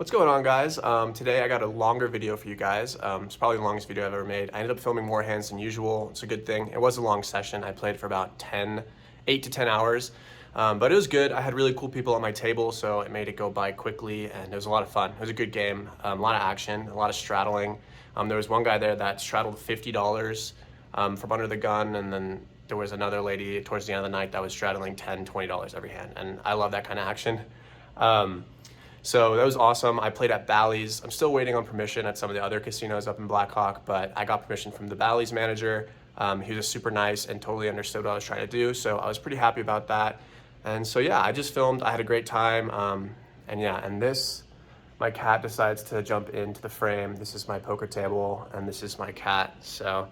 What's going on, guys? Today I got a longer video for you guys. It's probably the longest video I've ever made. I ended up filming more hands than usual. It's a good thing. It was a long session. I played for about 8 to 10 hours, but it was good. I had really cool people at my table, so it made it go by quickly, and it was a lot of fun. It was a good game, a lot of action, a lot of straddling. There was one guy there that straddled $50 from under the gun, and then there was another lady towards the end of the night that was straddling $10, $20 every hand, and I love that kind of action. So that was awesome. I played at Bally's. I'm still waiting on permission at some of the other casinos up in Blackhawk, but I got permission from the Bally's manager. He was super nice and totally understood what I was trying to do, so I was pretty happy about that. And so yeah, I just filmed. I had a great time. And this, my cat decides to jump into the frame. This is my poker table, and this is my cat. So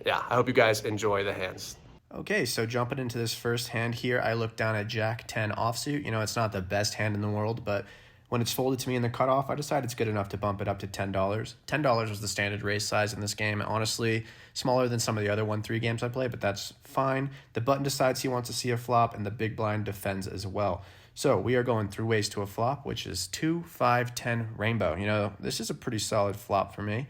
yeah, I hope you guys enjoy the hands. Okay, so jumping into this first hand here, I look down at Jack 10 offsuit. You know, it's not the best hand in the world, but when it's folded to me in the cutoff, I decide it's good enough to bump it up to $10. $10 was the standard raise size in this game. Honestly, smaller than some of the other 1-3 games I play, but that's fine. The button decides he wants to see a flop, and the big blind defends as well. So we are going through ways to a flop, which is 2, 5, 10 rainbow. You know, this is a pretty solid flop for me.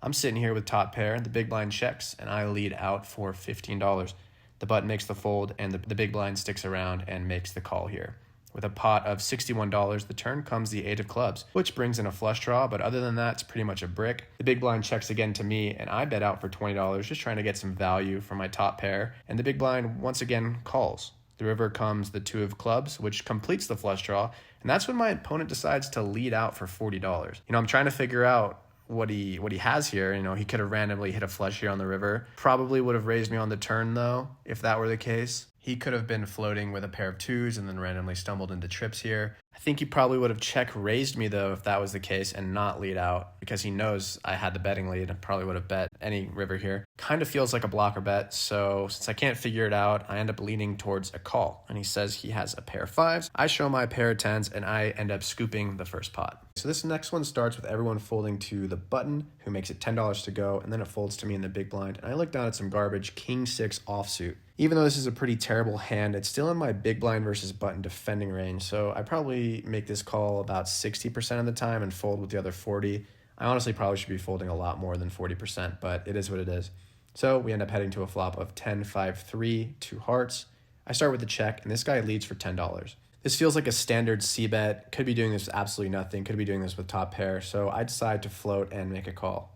I'm sitting here with top pair, the big blind checks, and I lead out for $15. The button makes the fold, and the big blind sticks around and makes the call here. With a pot of $61, the turn comes the 8 of clubs, which brings in a flush draw, but other than that, it's pretty much a brick. The big blind checks again to me, and I bet out for $20, just trying to get some value for my top pair, and the big blind once again calls. The river comes the 2 of clubs, which completes the flush draw, and that's when my opponent decides to lead out for $40. You know, I'm trying to figure out what he has here. You know, he could have randomly hit a flush here on the river. Probably would have raised me on the turn, though, if that were the case. He could have been floating with a pair of 2s and then randomly stumbled into trips here. I think he probably would have check raised me, though, if that was the case, and not lead out, because he knows I had the betting lead and probably would have bet any river here. Kind of feels like a blocker bet, so since I can't figure it out, I end up leaning towards a call. And he says he has a pair of 5s. I show my pair of 10s, and I end up scooping the first pot. So this next one starts with everyone folding to the button, who makes it $10 to go, and then it folds to me in the big blind. And I look down at some garbage King 6 offsuit. Even though this is a pretty terrible hand, it's still in my big blind versus button defending range, so I probably make this call about 60% of the time and fold with the other 40. I honestly probably should be folding a lot more than 40%, but it is what it is. So we end up heading to a flop of 10, 5, 3, 2 hearts. I start with the check, and this guy leads for $10. This feels like a standard C-bet. Could be doing this with absolutely nothing. Could be doing this with top pair, so I decide to float and make a call.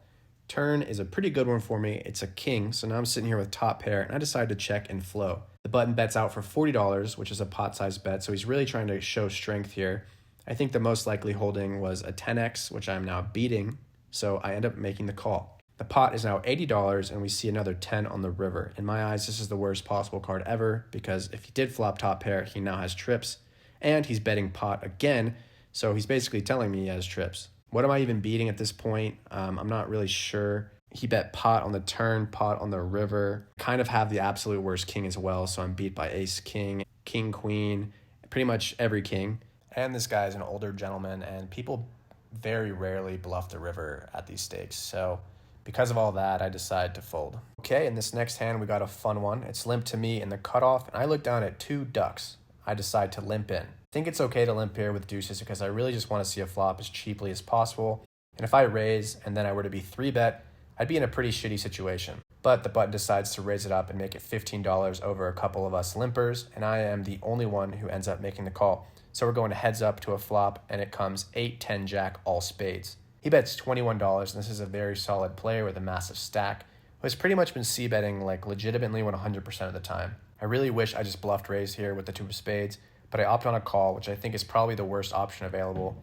Turn is a pretty good one for me. It's a king, so now I'm sitting here with top pair, and I decide to check and flow. The button bets out for $40, which is a pot-sized bet, so he's really trying to show strength here. I think the most likely holding was a 10x, which I'm now beating, so I end up making the call. The pot is now $80, and we see another 10 on the river. In my eyes, this is the worst possible card ever, because if he did flop top pair, he now has trips, and he's betting pot again, so he's basically telling me he has trips. What am I even beating at this point? I'm not really sure. He bet pot on the turn, pot on the river. Kind of have the absolute worst king as well, so I'm beat by ace, king, king, queen, pretty much every king. And this guy is an older gentleman, and people very rarely bluff the river at these stakes. So because of all that, I decide to fold. Okay, in this next hand, we got a fun one. It's limp to me in the cutoff, and I look down at 2 ducks. I decide to limp in. I think it's okay to limp here with deuces because I really just want to see a flop as cheaply as possible. And if I raise and then I were to be 3-bet, I'd be in a pretty shitty situation. But the button decides to raise it up and make it $15 over a couple of us limpers, and I am the only one who ends up making the call. So we're going to heads up to a flop, and it comes 8, 10, jack, all spades. He bets $21, and this is a very solid player with a massive stack, who has pretty much been c-betting like legitimately 100% of the time. I really wish I just bluffed raise here with the 2 of spades, but I opt on a call, which I think is probably the worst option available.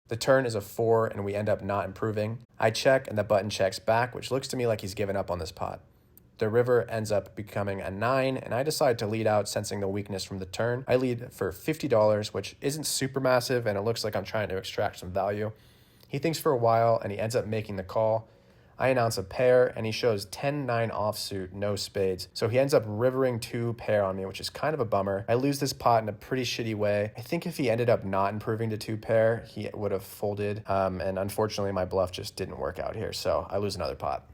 The turn is a 4, and we end up not improving. I check, and the button checks back, which looks to me like he's given up on this pot. The river ends up becoming a 9, and I decide to lead out, sensing the weakness from the turn. I lead for $50, which isn't super massive, and it looks like I'm trying to extract some value. He thinks for a while, and he ends up making the call. I announce a pair, and he shows 10-9 offsuit, no spades. So he ends up rivering 2 pair on me, which is kind of a bummer. I lose this pot in a pretty shitty way. I think if he ended up not improving to 2 pair, he would have folded. And unfortunately, my bluff just didn't work out here, so I lose another pot.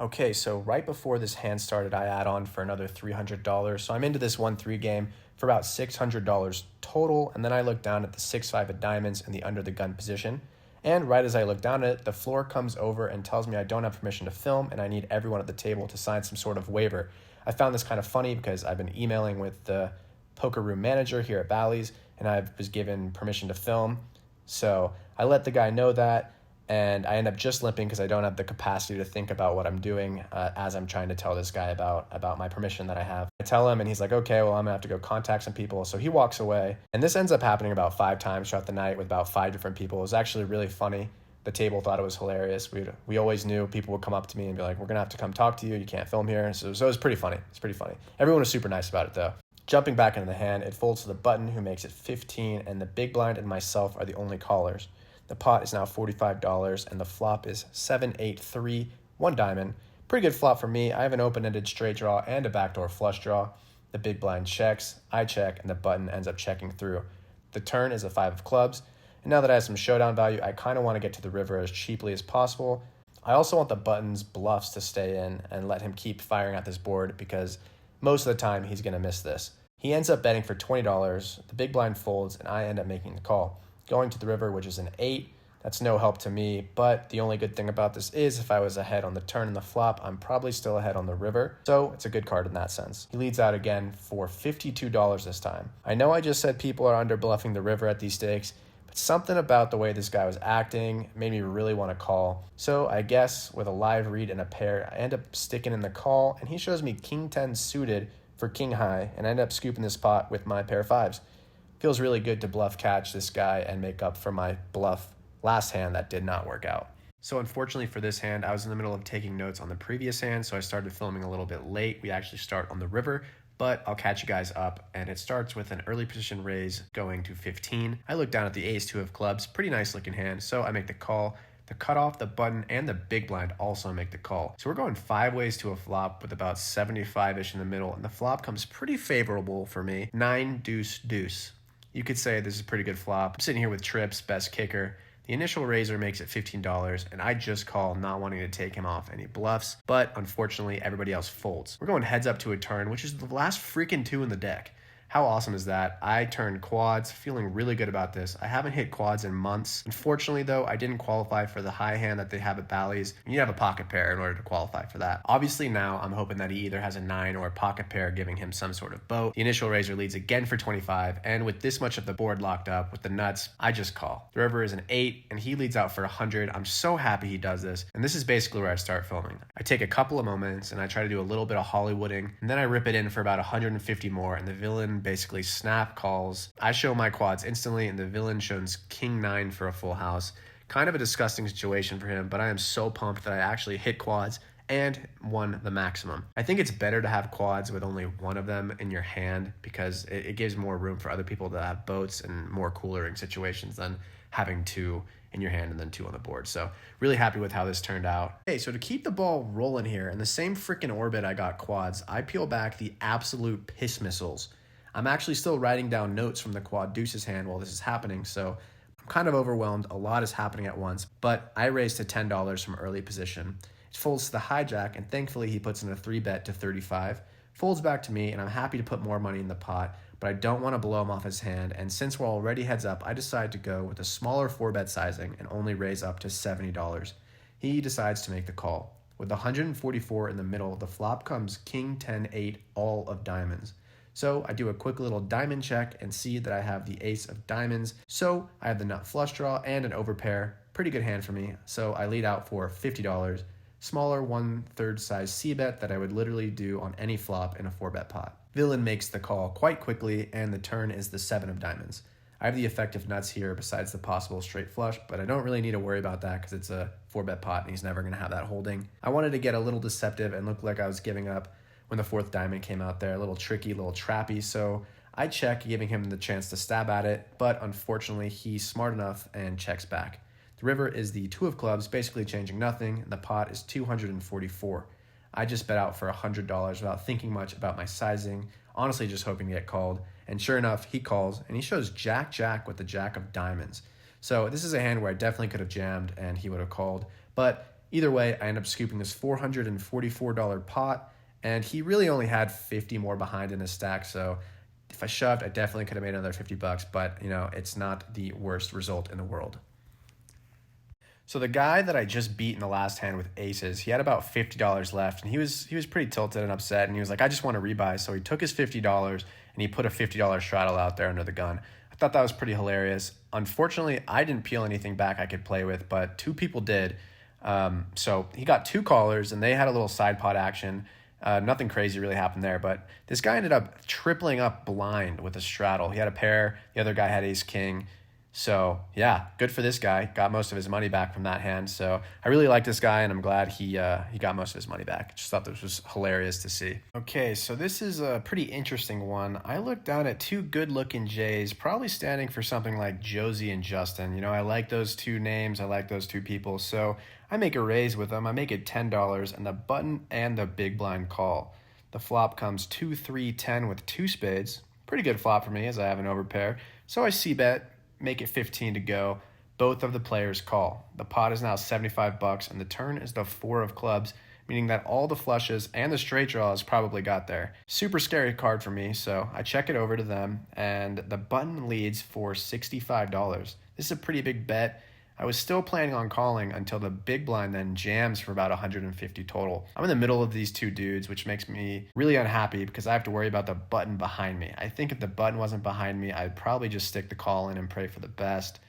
Okay, so right before this hand started, I add on for another $300. So I'm into this 1-3 game for about $600 total, and then I look down at the 6-5 of diamonds in the under the gun position. And right as I look down at it, the floor comes over and tells me I don't have permission to film and I need everyone at the table to sign some sort of waiver. I found this kind of funny because I've been emailing with the poker room manager here at Bally's and I was given permission to film. So I let the guy know that, and I end up just limping because I don't have the capacity to think about what I'm doing as I'm trying to tell this guy about my permission that I have. I tell him and he's like, okay, well, I'm gonna have to go contact some people. So he walks away, and this ends up happening about 5 times throughout the night with about 5 different people. It was actually really funny. The table thought it was hilarious. We always knew people would come up to me and be like, we're gonna have to come talk to you. You can't film here. So it was pretty funny. It's pretty funny. Everyone was super nice about it though. Jumping back into the hand, it folds to the button, who makes it 15, and the big blind and myself are the only callers. The pot is now $45, and the flop is 7-8-3, 1 diamond. Pretty good flop for me. I have an open-ended straight draw and a backdoor flush draw. The big blind checks, I check, and the button ends up checking through. The turn is a 5 of clubs, and now that I have some showdown value, I kind of want to get to the river as cheaply as possible. I also want the button's bluffs to stay in and let him keep firing at this board because most of the time he's going to miss this. He ends up betting for $20, the big blind folds, and I end up making the call. Going to the river, which is an 8. That's no help to me, but the only good thing about this is if I was ahead on the turn and the flop, I'm probably still ahead on the river, so it's a good card in that sense. He leads out again for $52 this time. I know I just said people are under bluffing the river at these stakes, but something about the way this guy was acting made me really want to call. So I guess with a live read and a pair, I end up sticking in the call, and he shows me king 10 suited for king high, and I end up scooping this pot with my pair of 5s. Feels really good to bluff catch this guy and make up for my bluff last hand that did not work out. So unfortunately for this hand, I was in the middle of taking notes on the previous hand, so I started filming a little bit late. We actually start on the river, but I'll catch you guys up, and it starts with an early position raise going to 15. I look down at the ace-2 of clubs, pretty nice looking hand, so I make the call. The cutoff, the button, and the big blind also make the call. So we're going 5 ways to a flop with about 75-ish in the middle, and the flop comes pretty favorable for me. 9, deuce, deuce. You could say this is a pretty good flop. I'm sitting here with trips, best kicker. The initial raiser makes it $15, and I just call, not wanting to take him off any bluffs, but unfortunately everybody else folds. We're going heads up to a turn, which is the last freaking 2 in the deck. How awesome is that? I turned quads, feeling really good about this. I haven't hit quads in months. Unfortunately, though, I didn't qualify for the high hand that they have at Bally's. You have a pocket pair in order to qualify for that. Obviously, now I'm hoping that he either has a 9 or a pocket pair giving him some sort of boat. The initial raiser leads again for 25, and with this much of the board locked up with the nuts, I just call. The river is an 8, and he leads out for 100. I'm so happy he does this, and this is basically where I start filming. I take a couple of moments, and I try to do a little bit of Hollywooding, and then I rip it in for about 150 more, and the villain basically snap calls. I show my quads instantly, and the villain shows king 9 for a full house. Kind of a disgusting situation for him, but I am so pumped that I actually hit quads and won the maximum. I think it's better to have quads with only one of them in your hand because it gives more room for other people to have boats and more coolering situations than having 2 in your hand and then 2 on the board. So really happy with how this turned out. Okay, so to keep the ball rolling here, in the same freaking orbit I got quads, I peel back the absolute piss missiles. I'm actually still writing down notes from the quad deuces hand while this is happening, so I'm kind of overwhelmed. A lot is happening at once, but I raised to $10 from early position. It folds to the hijack, and thankfully he puts in a 3-bet to 35. Folds back to me, and I'm happy to put more money in the pot, but I don't want to blow him off his hand, and since we're already heads up, I decide to go with a smaller 4-bet sizing and only raise up to $70. He decides to make the call. With 144 in the middle, the flop comes king 10-8, all of diamonds. So I do a quick little diamond check and see that I have the ace of diamonds. So I have the nut flush draw and an overpair. Pretty good hand for me. So I lead out for $50. Smaller 1/3 size c-bet that I would literally do on any flop in a 4-bet pot. Villain makes the call quite quickly, and the turn is the 7 of diamonds. I have the effective nuts here besides the possible straight flush, but I don't really need to worry about that because it's a 4-bet pot and he's never going to have that holding. I wanted to get a little deceptive and look like I was giving up when the 4th diamond came out there, a little tricky, a little trappy, so I check, giving him the chance to stab at it, but unfortunately he's smart enough and checks back. The river is the 2 of clubs, basically changing nothing, and the pot is 244. I just bet out for $100 without thinking much about my sizing, honestly just hoping to get called, and sure enough, he calls, and he shows jack-jack with the jack of diamonds. So this is a hand where I definitely could have jammed, and he would have called, but either way, I end up scooping this $444 pot, and he really only had 50 more behind in his stack, so If I shoved, I definitely could have made another 50 bucks, but you know, it's not the worst result in the world. So the guy that I just beat in the last hand with aces, he had about $50 left, and he was pretty tilted and upset, and he was like, I just want to rebuy. So he took his $50 and he put a $50 straddle out there under the gun. I thought that was pretty hilarious. Unfortunately, I didn't peel anything back I could play with, but two people did. So he got two callers, and they had a little side pot action. Nothing crazy really happened there, but this guy ended up tripling up blind with a straddle. He had a pair, the other guy had ace king. So yeah, good for this guy. Got most of his money back from that hand. So I really like this guy, and I'm glad he got most of his money back. Just thought this was hilarious to see. Okay, so this is a pretty interesting one. I looked down at two good-looking Jays, probably standing for something like Josie and Justin. You know, I like those two names. I like those two people. So I make a raise with them. I make it $10, and the button and the big blind call. The flop comes 2, 3, 10 with two spades. Pretty good flop for me, as I have an overpair. So I c-bet. Make it 15 to go. Both of the players call. The pot is now 75 bucks, and the turn is the 4 of clubs, meaning that all the flushes and the straight draws probably got there. Super scary card for me, so I check it over to them, and the button leads for $65. This is a pretty big bet. I was still planning on calling until the big blind then jams for about 150 total. I'm in the middle of these two dudes, which makes me really unhappy because I have to worry about the button behind me. I think if the button wasn't behind me, I'd probably just stick the call in and pray for the best.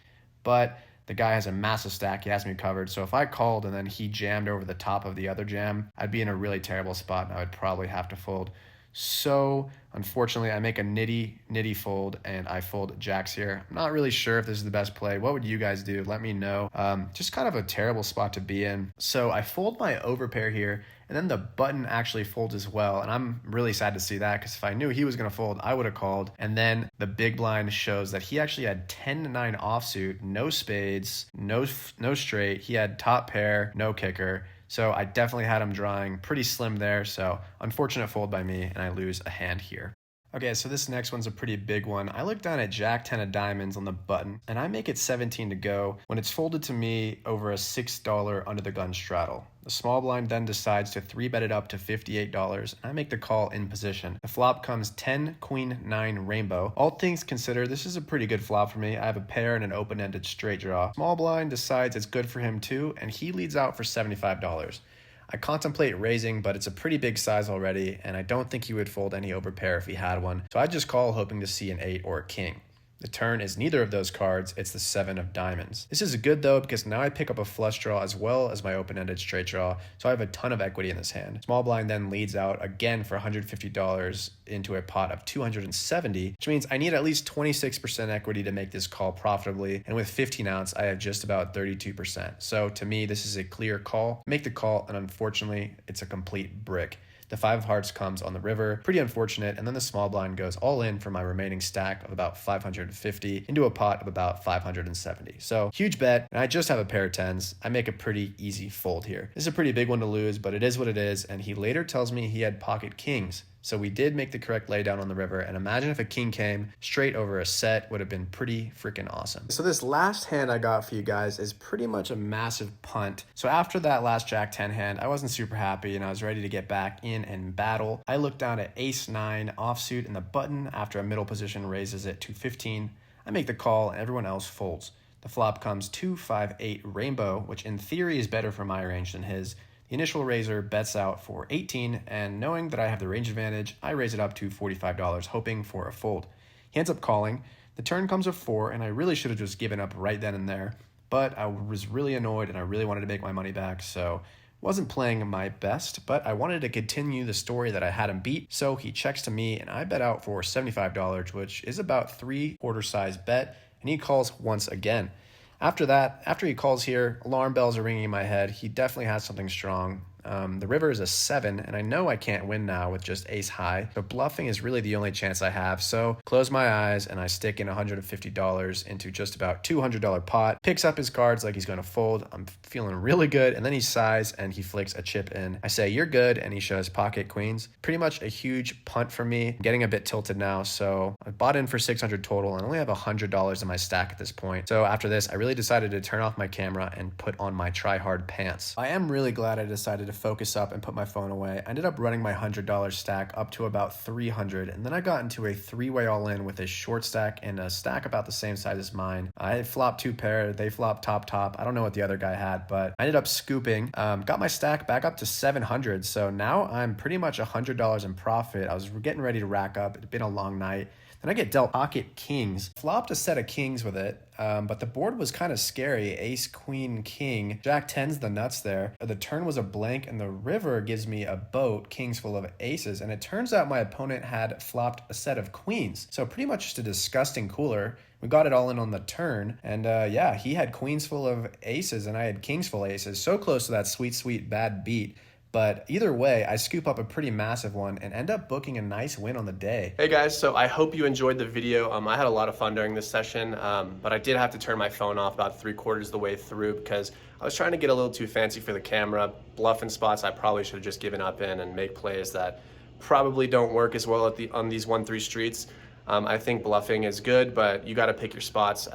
But the guy has a massive stack. He has me covered. So if I called and then he jammed over the top of the other jam, I'd be in a really terrible spot, and I would probably have to fold. So unfortunately, I make a nitty fold, and I fold jacks here. I'm not really sure if this is the best play. What would you guys do? Let me know. Just kind of a terrible spot to be in. So I fold my overpair here, and then the button actually folds as well. And I'm really sad to see that, because if I knew he was going to fold, I would have called. And then the big blind shows that he actually had 10-9 offsuit, no spades, no straight. He had top pair, no kicker. So I definitely had him drawing pretty slim there. So unfortunate fold by me, and I lose a hand here. Okay, so this next one's a pretty big one. I look down at Jack 10 of diamonds on the button, and I make it 17 to go when it's folded to me over a $6 under the gun straddle. The small blind then decides to 3-bet it up to $58, and I make the call in position. The flop comes 10, queen, 9, rainbow. All things considered, this is a pretty good flop for me. I have a pair and an open-ended straight draw. Small blind decides it's good for him too, and he leads out for $75. I contemplate raising, but it's a pretty big size already, and I don't think he would fold any overpair if he had one. So I just call, hoping to see an 8 or a king. The turn is neither of those cards, it's the 7 of diamonds. This is good though, because now I pick up a flush draw as well as my open-ended straight draw, so I have a ton of equity in this hand. Small blind then leads out again for $150 into a pot of $270, which means I need at least 26% equity to make this call profitably, and with 15 ounce, I have just about 32%. So to me, this is a clear call. Make the call, and unfortunately, it's a complete brick. The 5 of hearts comes on the river, pretty unfortunate, and then the small blind goes all in for my remaining stack of about 550 into a pot of about 570. So huge bet, and I just have a pair of 10s. I make a pretty easy fold here. This is a pretty big one to lose, but it is what it is, and he later tells me he had pocket kings. So we did make the correct laydown on the river, and imagine if a king came straight over a set, would have been pretty freaking awesome. So this last hand I got for you guys is pretty much a massive punt. So after that last Jack 10 hand, I wasn't super happy, and I was ready to get back in and battle. I looked down at ace 9 offsuit, and the button after a middle position raises it to 15. I make the call, and everyone else folds. The flop comes 2, 5, 8 rainbow, which in theory is better for my range than his. The initial raiser bets out for 18, and knowing that I have the range advantage, I raise it up to $45, hoping for a fold. He ends up calling. The turn comes a 4, and I really should have just given up right then and there, but I was really annoyed, and I really wanted to make my money back, so wasn't playing my best, but I wanted to continue the story that I had him beat, so he checks to me, and I bet out for $75, which is about 3/4 size bet, and he calls once again. After he calls here, alarm bells are ringing in my head. He definitely has something strong. The river is a 7, and I know I can't win now with just ace high, but bluffing is really the only chance I have. So close my eyes, and I stick in $150 into just about $200 pot. Picks up his cards like he's going to fold. I'm feeling really good, and then he sighs, and he flicks a chip in. I say, "You're good," and he shows pocket queens. Pretty much a huge punt for me. I'm getting a bit tilted now, so I bought in for 600 total, and only have $100 in my stack at this point. So after this, I really decided to turn off my camera and put on my try-hard pants. I am really glad I decided to focus up and put my phone away. I ended up running my $100 stack up to about 300, and then I got into a three-way all-in with a short stack and a stack about the same size as mine. I had flopped two pair, they flopped top. I don't know what the other guy had, but I ended up scooping, got my stack back up to 700, so now I'm pretty much $100 in profit. I was getting ready to rack up. It'd been a long night. Then I get dealt pocket kings, flopped a set of kings with it, but the board was kind of scary. Ace, queen, king, jack 10's the nuts there. The turn was a blank, and the river gives me a boat, kings full of aces, and it turns out my opponent had flopped a set of queens. So pretty much just a disgusting cooler. We got it all in on the turn, and yeah, he had queens full of aces, and I had kings full of aces. So close to that sweet bad beat. But either way, I scoop up a pretty massive one and end up booking a nice win on the day. Hey guys, so I hope you enjoyed the video. I had a lot of fun during this session, but I did have to turn my phone off about 3/4 of the way through because I was trying to get a little too fancy for the camera. Bluffing spots I probably should have just given up in and make plays that probably don't work as well on these 1-3 streets. I think bluffing is good, but you got to pick your spots,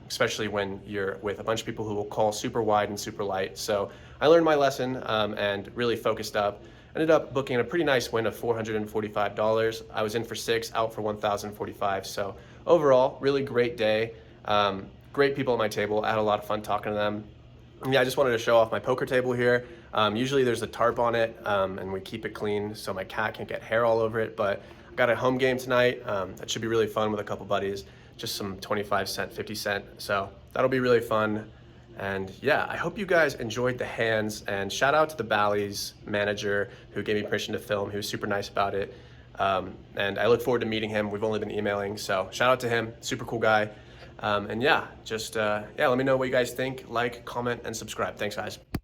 especially when you're with a bunch of people who will call super wide and super light. So I learned my lesson and really focused up. Ended up booking a pretty nice win of $445. I was in for 6, out for 1,045. So overall, really great day. Great people at my table. I had a lot of fun talking to them. And yeah, I just wanted to show off my poker table here. Usually there's a tarp on it, and we keep it clean so my cat can't get hair all over it. But I got a home game tonight. That should be really fun with a couple buddies. Just some 25-cent, 50-cent. So that'll be really fun. And yeah, I hope you guys enjoyed the hands, and shout out to the Bally's manager who gave me permission to film. He was super nice about it. And I look forward to meeting him. We've only been emailing, so shout out to him, super cool guy. And yeah, just yeah, let me know what you guys think. Like, comment, and subscribe. Thanks guys.